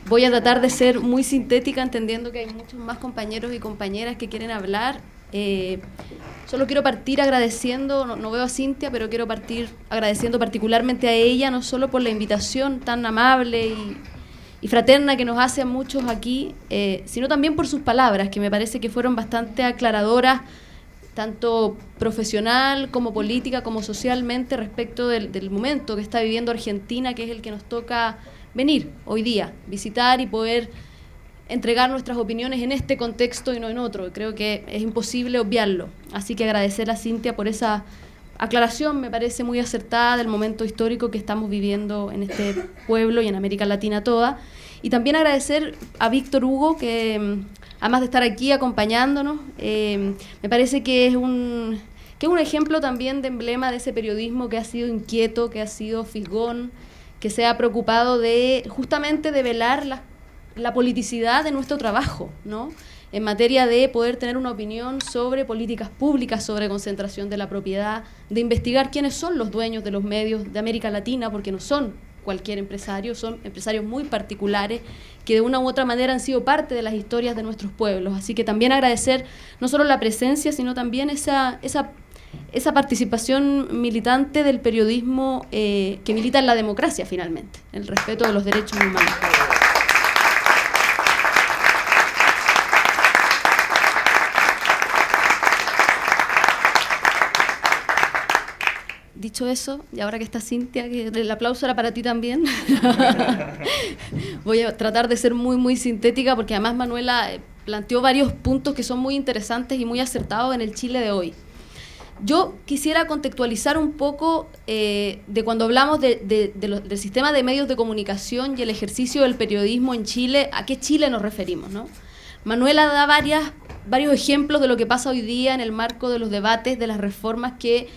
Voy a tratar de ser muy sintética, entendiendo que hay muchos más compañeros y compañeras que quieren hablar. Solo quiero partir agradeciendo, no veo a Cintia, pero quiero partir agradeciendo particularmente a ella, no solo por la invitación tan amable y fraterna que nos hace a muchos aquí, sino también por sus palabras, que me parece que fueron bastante aclaradoras, tanto profesional como política, como socialmente, respecto del momento que está viviendo Argentina, que es el que nos toca venir hoy día, visitar y poder entregar nuestras opiniones en este contexto y no en otro. Creo que es imposible obviarlo. Así que agradecer a Cintia por esa aclaración, me parece muy acertada del momento histórico que estamos viviendo en este pueblo y en América Latina toda. Y también agradecer a Víctor Hugo, que además de estar aquí acompañándonos, me parece que es un ejemplo también de emblema de ese periodismo que ha sido inquieto, que ha sido fisgón, que se ha preocupado justamente de velar la politicidad de nuestro trabajo, ¿no? En materia de poder tener una opinión sobre políticas públicas, sobre concentración de la propiedad, de investigar quiénes son los dueños de los medios de América Latina, porque no son cualquier empresario, son empresarios muy particulares que de una u otra manera han sido parte de las historias de nuestros pueblos. Así que también agradecer no solo la presencia, sino también esa participación militante del periodismo que milita en la democracia, finalmente, el respeto de los derechos humanos. Dicho eso, y ahora que está Cintia, que el aplauso era para ti también, voy a tratar de ser muy, muy sintética, porque además Manuela planteó varios puntos que son muy interesantes y muy acertados en el Chile de hoy. Yo quisiera contextualizar un poco de cuando hablamos del sistema de medios de comunicación y el ejercicio del periodismo en Chile, ¿a qué Chile nos referimos, ¿no? Manuela da varios ejemplos de lo que pasa hoy día en el marco de los debates, de las reformas que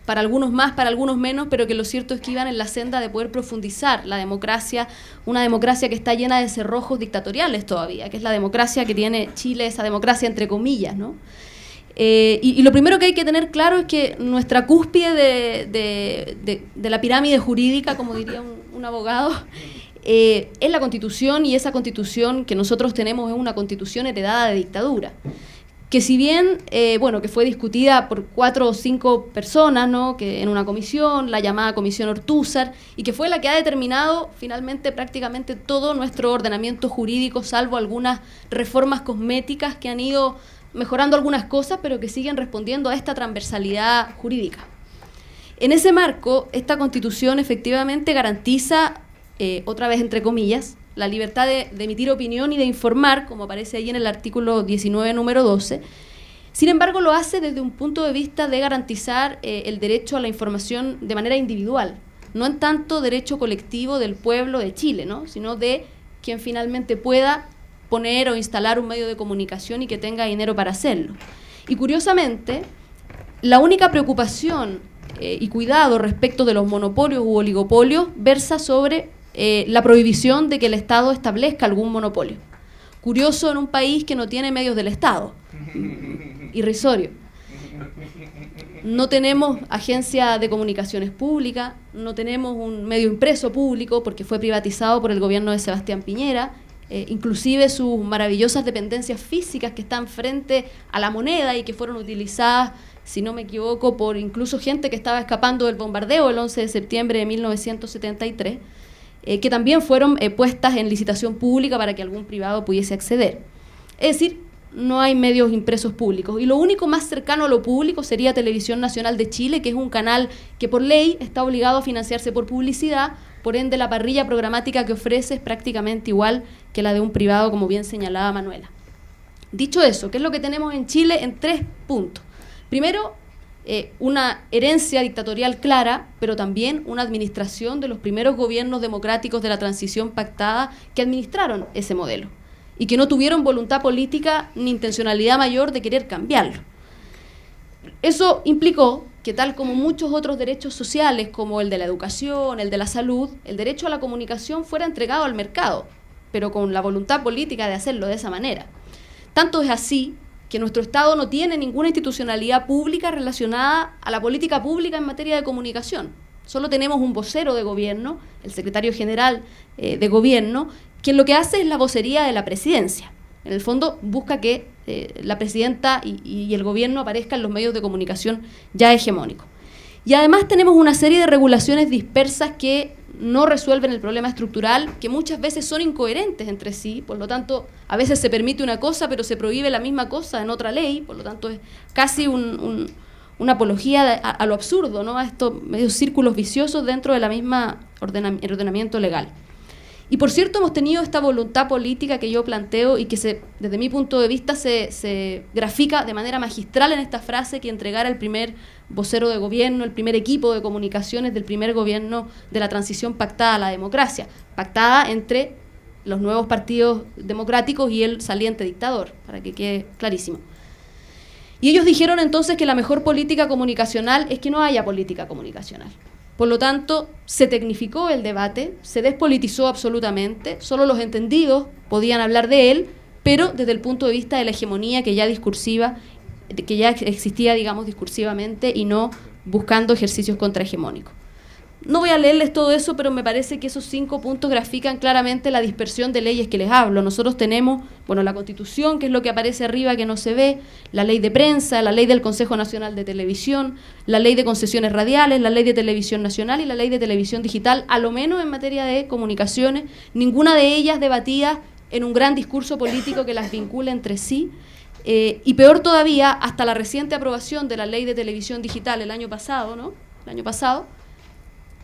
para algunos más, para algunos menos, pero que lo cierto es que iban en la senda de poder profundizar la democracia, una democracia que está llena de cerrojos dictatoriales todavía, que es la democracia que tiene Chile, esa democracia entre comillas, ¿no? Y lo primero que hay que tener claro es que nuestra cúspide de la pirámide jurídica, como diría un abogado, es la Constitución, y esa Constitución que nosotros tenemos es una Constitución heredada de dictadura, que si bien, que fue discutida por 4 o 5 personas, ¿no?, que en una comisión, la llamada Comisión Ortúzar, y que fue la que ha determinado finalmente prácticamente todo nuestro ordenamiento jurídico, salvo algunas reformas cosméticas que han ido mejorando algunas cosas, pero que siguen respondiendo a esta transversalidad jurídica. En ese marco, esta Constitución efectivamente garantiza, otra vez entre comillas, la libertad de emitir opinión y de informar, como aparece ahí en el artículo 19, número 12. Sin embargo, lo hace desde un punto de vista de garantizar el derecho a la información de manera individual, no en tanto derecho colectivo del pueblo de Chile, ¿no?, sino de quien finalmente pueda poner o instalar un medio de comunicación y que tenga dinero para hacerlo. Y curiosamente, la única preocupación y cuidado respecto de los monopolios u oligopolios versa sobre la prohibición de que el Estado establezca algún monopolio. Curioso en un país que no tiene medios del Estado. Irrisorio. No tenemos agencia de comunicaciones pública, no tenemos un medio impreso público porque fue privatizado por el gobierno de Sebastián Piñera. Inclusive sus maravillosas dependencias físicas que están frente a la moneda y que fueron utilizadas, si no me equivoco, por incluso gente que estaba escapando del bombardeo el 11 de septiembre de 1973, que también fueron puestas en licitación pública para que algún privado pudiese acceder. Es decir, no hay medios impresos públicos. Y lo único más cercano a lo público sería Televisión Nacional de Chile, que es un canal que por ley está obligado a financiarse por publicidad, por ende la parrilla programática que ofrece es prácticamente igual que la de un privado, como bien señalaba Manuela. Dicho eso, ¿qué es lo que tenemos en Chile? En 3 puntos. Primero, una herencia dictatorial clara, pero también una administración de los primeros gobiernos democráticos de la transición pactada que administraron ese modelo y que no tuvieron voluntad política ni intencionalidad mayor de querer cambiarlo. Eso implicó que, tal como muchos otros derechos sociales, como el de la educación, el de la salud, el derecho a la comunicación fuera entregado al mercado, pero con la voluntad política de hacerlo de esa manera. Tanto es así que nuestro Estado no tiene ninguna institucionalidad pública relacionada a la política pública en materia de comunicación. Solo tenemos un vocero de gobierno, el secretario general de gobierno, quien lo que hace es la vocería de la presidencia. En el fondo busca que la presidenta y el gobierno aparezcan en los medios de comunicación ya hegemónicos. Y además tenemos una serie de regulaciones dispersas que no resuelven el problema estructural, que muchas veces son incoherentes entre sí, por lo tanto, a veces se permite una cosa, pero se prohíbe la misma cosa en otra ley, por lo tanto, es casi una apología a lo absurdo, ¿no? A estos medios círculos viciosos dentro de la misma ordenamiento legal. Y por cierto, hemos tenido esta voluntad política que yo planteo y que desde mi punto de vista se grafica de manera magistral en esta frase que entregara el primer vocero de gobierno, el primer equipo de comunicaciones del primer gobierno de la transición pactada a la democracia, pactada entre los nuevos partidos democráticos y el saliente dictador, para que quede clarísimo. Y ellos dijeron entonces que la mejor política comunicacional es que no haya política comunicacional. Por lo tanto, se tecnificó el debate, se despolitizó absolutamente, solo los entendidos podían hablar de él, pero desde el punto de vista de la hegemonía que ya existía, digamos, discursivamente y no buscando ejercicios contrahegemónicos. No voy a leerles todo eso, pero me parece que esos 5 puntos grafican claramente la dispersión de leyes que les hablo. Nosotros tenemos, la Constitución, que es lo que aparece arriba que no se ve, la ley de prensa, la ley del Consejo Nacional de Televisión, la ley de concesiones radiales, la ley de televisión nacional y la ley de televisión digital, a lo menos en materia de comunicaciones, ninguna de ellas debatida en un gran discurso político que las vincule entre sí. Y peor todavía, hasta la reciente aprobación de la ley de televisión digital el año pasado,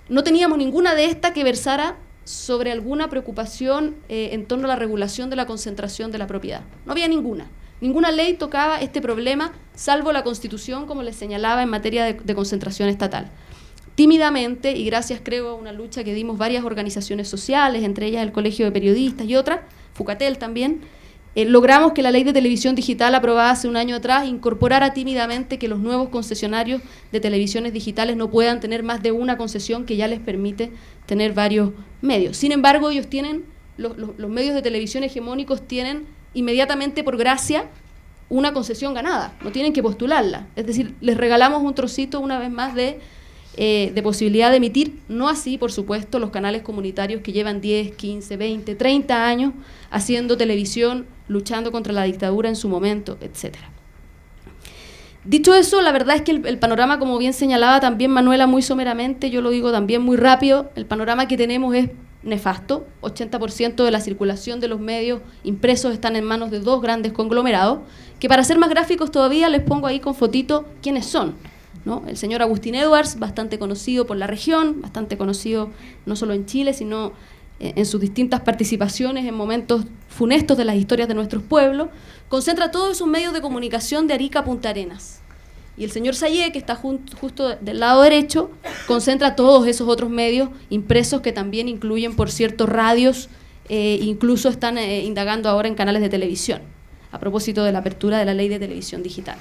no teníamos ninguna de estas que versara sobre alguna preocupación en torno a la regulación de la concentración de la propiedad. No había ninguna. Ninguna ley tocaba este problema, salvo la Constitución, como les señalaba, en materia de concentración estatal. Tímidamente, y gracias, creo, a una lucha que dimos varias organizaciones sociales, entre ellas el Colegio de Periodistas y otras, Fucatel también, logramos que la ley de televisión digital aprobada hace un año atrás incorporara tímidamente que los nuevos concesionarios de televisiones digitales no puedan tener más de una concesión que ya les permite tener varios medios. Sin embargo, ellos tienen, los medios de televisión hegemónicos tienen inmediatamente por gracia una concesión ganada, no tienen que postularla. Es decir, les regalamos un trocito una vez más de posibilidad de emitir, no así, por supuesto, los canales comunitarios que llevan 10, 15, 20, 30 años haciendo televisión, luchando contra la dictadura en su momento, etc. Dicho eso, la verdad es que el panorama, como bien señalaba también Manuela muy someramente, yo lo digo también muy rápido, el panorama que tenemos es nefasto. 80% de la circulación de los medios impresos están en manos de 2 grandes conglomerados, que para ser más gráficos todavía les pongo ahí con fotito quiénes son, ¿no? El señor Agustín Edwards, bastante conocido por la región, bastante conocido no solo en Chile, sino en sus distintas participaciones en momentos funestos de las historias de nuestros pueblos, concentra todos esos medios de comunicación de Arica a Punta Arenas. Y el señor Sayé, que está justo del lado derecho, concentra todos esos otros medios impresos que también incluyen, por cierto, radios, incluso están indagando ahora en canales de televisión, a propósito de la apertura de la ley de televisión digital.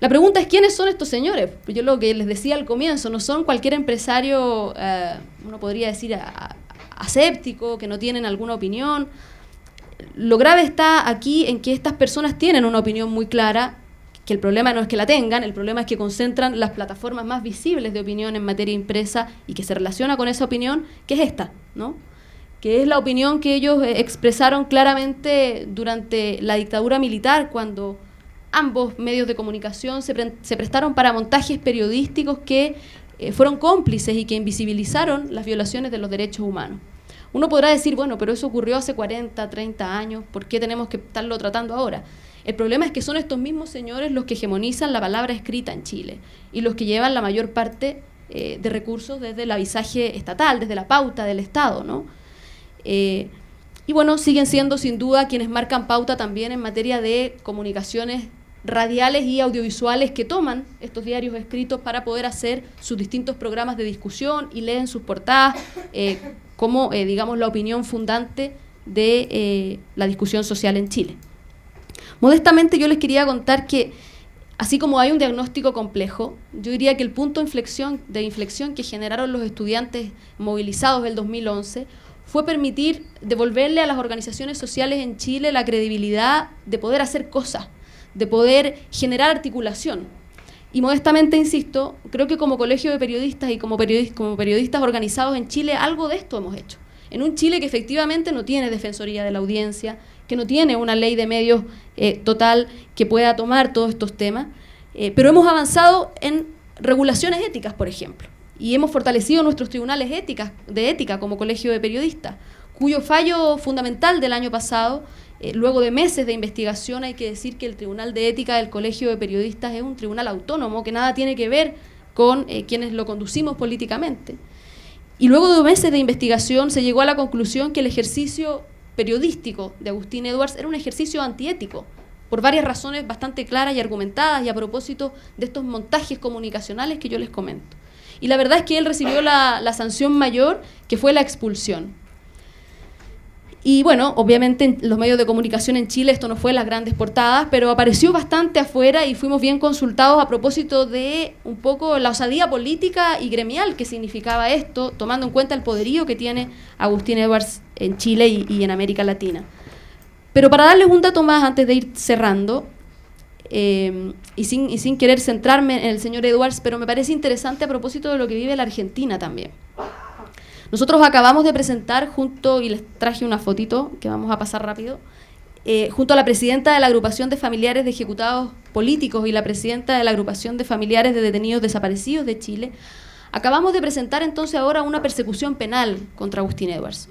La pregunta es, ¿quiénes son estos señores? Yo lo que les decía al comienzo, no son cualquier empresario, uno podría decir, aséptico, que no tienen alguna opinión. Lo grave está aquí en que estas personas tienen una opinión muy clara, que el problema no es que la tengan, el problema es que concentran las plataformas más visibles de opinión en materia impresa y que se relaciona con esa opinión, que es esta, ¿no? Que es la opinión que ellos expresaron claramente durante la dictadura militar, cuando ambos medios de comunicación se prestaron para montajes periodísticos que fueron cómplices y que invisibilizaron las violaciones de los derechos humanos. Uno podrá decir, bueno, pero eso ocurrió hace 40, 30 años, ¿por qué tenemos que estarlo tratando ahora? El problema es que son estos mismos señores los que hegemonizan la palabra escrita en Chile y los que llevan la mayor parte de recursos desde el avisaje estatal, desde la pauta del Estado, ¿no? Y bueno, siguen siendo sin duda quienes marcan pauta también en materia de comunicaciones radiales y audiovisuales que toman estos diarios escritos para poder hacer sus distintos programas de discusión y leen sus portadas como, digamos, la opinión fundante de la discusión social en Chile. Modestamente yo les quería contar que, así como hay un diagnóstico complejo, yo diría que el punto de inflexión que generaron los estudiantes movilizados del 2011 fue permitir devolverle a las organizaciones sociales en Chile la credibilidad de poder hacer cosas, de poder generar articulación. Y modestamente, insisto, creo que como colegio de periodistas y como periodistas organizados en Chile, algo de esto hemos hecho. En un Chile que efectivamente no tiene Defensoría de la Audiencia, que no tiene una ley de medios total que pueda tomar todos estos temas, pero hemos avanzado en regulaciones éticas, por ejemplo, y hemos fortalecido nuestros tribunales de ética como Colegio de Periodistas, cuyo fallo fundamental del año pasado, luego de meses de investigación, hay que decir que el Tribunal de Ética del Colegio de Periodistas es un tribunal autónomo que nada tiene que ver con quienes lo conducimos políticamente. Y luego de meses de investigación se llegó a la conclusión que el ejercicio periodístico de Agustín Edwards era un ejercicio antiético, por varias razones bastante claras y argumentadas, y a propósito de estos montajes comunicacionales que yo les comento. Y la verdad es que él recibió la sanción mayor, que fue la expulsión. Y bueno, obviamente en los medios de comunicación en Chile esto no fue las grandes portadas, pero apareció bastante afuera y fuimos bien consultados a propósito de un poco la osadía política y gremial que significaba esto, tomando en cuenta el poderío que tiene Agustín Edwards en Chile y en América Latina. Pero para darles un dato más antes de ir cerrando, y sin querer centrarme en el señor Edwards, pero me parece interesante a propósito de lo que vive la Argentina también. Nosotros acabamos de presentar junto, y les traje una fotito que vamos a pasar rápido, junto a la presidenta de la Agrupación de Familiares de Ejecutados Políticos y la presidenta de la Agrupación de Familiares de Detenidos Desaparecidos de Chile, acabamos de presentar entonces ahora una persecución penal contra Agustín Edwards.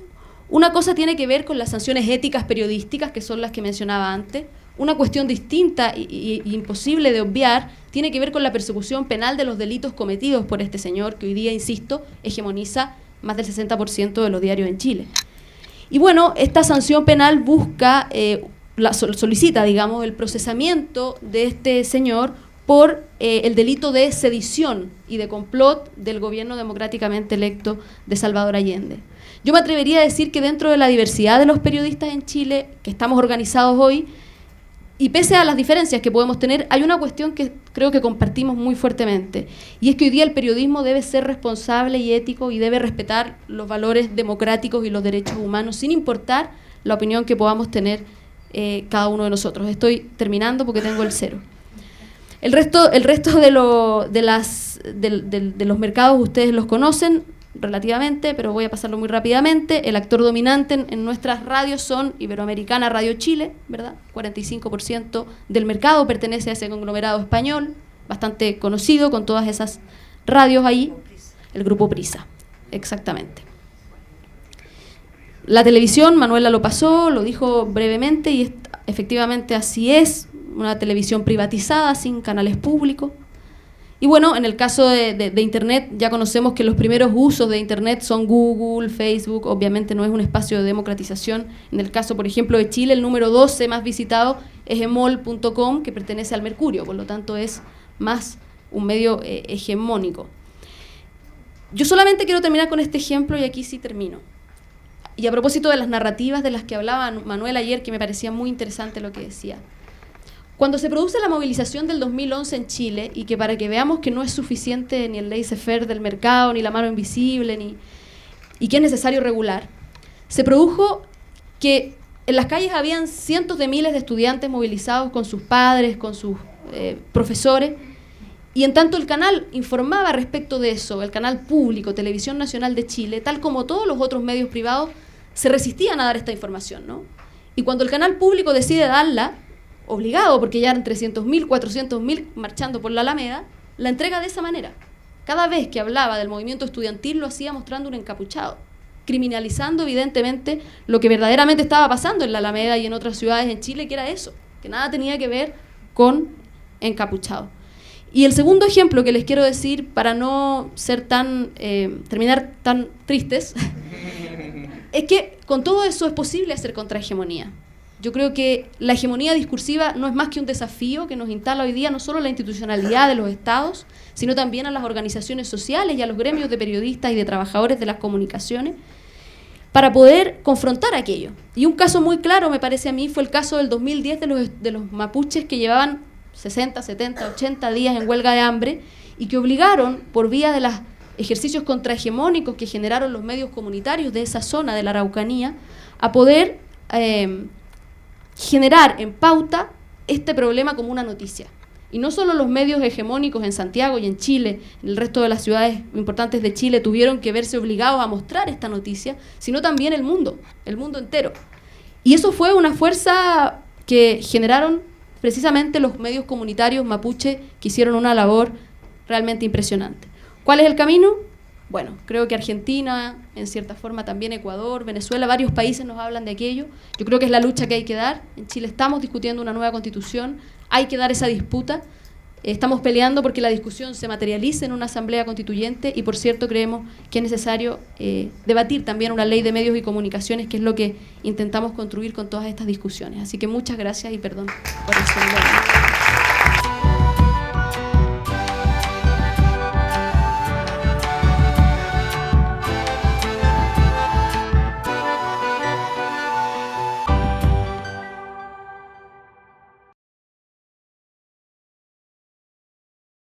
Una cosa tiene que ver con las sanciones éticas periodísticas, que son las que mencionaba antes. Una cuestión distinta y imposible de obviar tiene que ver con la persecución penal de los delitos cometidos por este señor, que hoy día, insisto, hegemoniza más del 60% de los diarios en Chile. Y bueno, esta sanción penal busca, solicita, digamos, el procesamiento de este señor por el delito de sedición y de complot del gobierno democráticamente electo de Salvador Allende. Yo me atrevería a decir que dentro de la diversidad de los periodistas en Chile, que estamos organizados hoy, y pese a las diferencias que podemos tener, hay una cuestión que creo que compartimos muy fuertemente, y es que hoy día el periodismo debe ser responsable y ético y debe respetar los valores democráticos y los derechos humanos, sin importar la opinión que podamos tener cada uno de nosotros. Estoy terminando porque tengo el cero. El resto de los mercados ustedes los conocen relativamente, pero voy a pasarlo muy rápidamente. El actor dominante en nuestras radios son Iberoamericana, Radio Chile, ¿verdad? 45% del mercado pertenece a ese conglomerado español, bastante conocido, con todas esas radios ahí. El Grupo Prisa, exactamente. La televisión, Manuela lo pasó, lo dijo brevemente, y efectivamente así es, una televisión privatizada, sin canales públicos. Y bueno, en el caso de Internet, ya conocemos que los primeros usos de Internet son Google, Facebook, obviamente no es un espacio de democratización. En el caso, por ejemplo, de Chile, el número 12 más visitado es emol.com, que pertenece al Mercurio, por lo tanto es más un medio hegemónico. Yo solamente quiero terminar con este ejemplo, y aquí sí termino. Y a propósito de las narrativas de las que hablaba Manuel ayer, que me parecía muy interesante lo que decía. Cuando se produce la movilización del 2011 en Chile, y que para que veamos que no es suficiente ni el laissez-faire del mercado, ni la mano invisible, y que es necesario regular, se produjo que en las calles habían cientos de miles de estudiantes movilizados con sus padres, con sus profesores, y en tanto el canal informaba respecto de eso, el canal público, Televisión Nacional de Chile, tal como todos los otros medios privados, se resistían a dar esta información, ¿no? Y cuando el canal público decide darla, obligado, porque ya eran 300.000, 400.000 marchando por la Alameda, la entrega de esa manera. Cada vez que hablaba del movimiento estudiantil lo hacía mostrando un encapuchado, criminalizando evidentemente lo que verdaderamente estaba pasando en la Alameda y en otras ciudades en Chile, que era eso, que nada tenía que ver con encapuchados. Y el segundo ejemplo que les quiero decir, para no ser terminar tan tristes, es que con todo eso es posible hacer contrahegemonía. Yo creo que la hegemonía discursiva no es más que un desafío que nos instala hoy día no solo la institucionalidad de los estados, sino también a las organizaciones sociales y a los gremios de periodistas y de trabajadores de las comunicaciones, para poder confrontar aquello. Y un caso muy claro, me parece a mí, fue el caso del 2010 de los mapuches que llevaban 60, 70, 80 días en huelga de hambre y que obligaron, por vía de los ejercicios contrahegemónicos que generaron los medios comunitarios de esa zona de la Araucanía, a poder generar en pauta este problema como una noticia. Y no solo los medios hegemónicos en Santiago y en Chile, en el resto de las ciudades importantes de Chile tuvieron que verse obligados a mostrar esta noticia, sino también el mundo entero. Y eso fue una fuerza que generaron precisamente los medios comunitarios mapuche, que hicieron una labor realmente impresionante. ¿Cuál es el camino? Bueno, creo que Argentina, en cierta forma también Ecuador, Venezuela, varios países nos hablan de aquello. Yo creo que es la lucha que hay que dar. En Chile estamos discutiendo una nueva constitución, hay que dar esa disputa. Estamos peleando porque la discusión se materialice en una asamblea constituyente y, por cierto, creemos que es necesario debatir también una ley de medios y comunicaciones, que es lo que intentamos construir con todas estas discusiones. Así que muchas gracias y perdón por el celular.